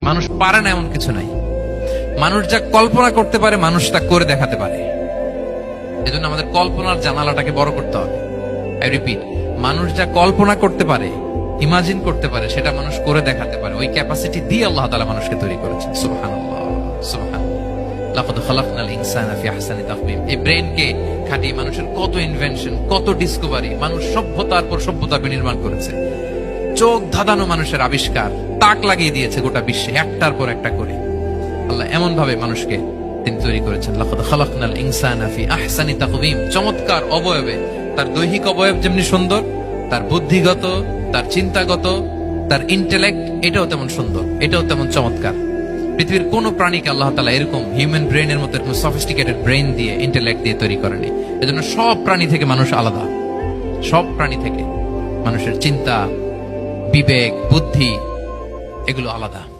মানুষ পারে না এমন কিছু নাই। মানুষ যা কল্পনা করতে পারে মানুষ তা করে দেখাতে পারে। এজন্য আমাদের কল্পনার জানালাটাকে বড় করতে হবে। আই রিপিট, মানুষ যা কল্পনা করতে পারে, ইমাজিন করতে পারে, সেটা মানুষ করে দেখাতে পারে। ওই ক্যাপাসিটি দিয়ে আল্লাহ তাআলা মানুষকে তৈরি করেছেন। সুবহানাল্লাহ, সুবহানাল্লাহ। লাকাদ খালাকনাল ইনসানা ফি আহসানি তাকওয়িম। এই ব্রেনকে খাটিয়ে মানুষের কত ইনভেনশন, কত ডিসকভারি, মানুষ সভ্যতার পর সভ্যতা বিনির্মাণ করেছে। চোখ ধাঁধানো মানুষের আবিষ্কার তাক লাগিয়ে দিয়েছে গোটা বিশ্বে, একটার পর একটা করে। আল্লাহ এমন ভাবে মানুষকে তিনি তৈরি করেছেন। লাকাদ খালাকনাল ইনসানা ফি আহসানি তাকওয়িম। চমৎকার অবয়বে, তার দৈহিক অবয়ব যেমনি সুন্দর, তার বুদ্ধিগত, তার চিন্তাগত, তার ইন্টেলেক্ট, এটাও তেমন সুন্দর, এটাও তেমন চমৎকার। পৃথিবীর কোন প্রাণীকে আল্লাহ তাআলা এরকম হিউম্যান ব্রেনের মতো এরকম সফিস্টিকেটেড ব্রেন দিয়ে, ইন্টেলেক্ট দিয়ে তৈরি করেনি। এজন্য সব প্রাণী থেকে মানুষ আলাদা। সব প্রাণী থেকে মানুষের চিন্তা, বিবেক, বুদ্ধি এগুলো আলাদা।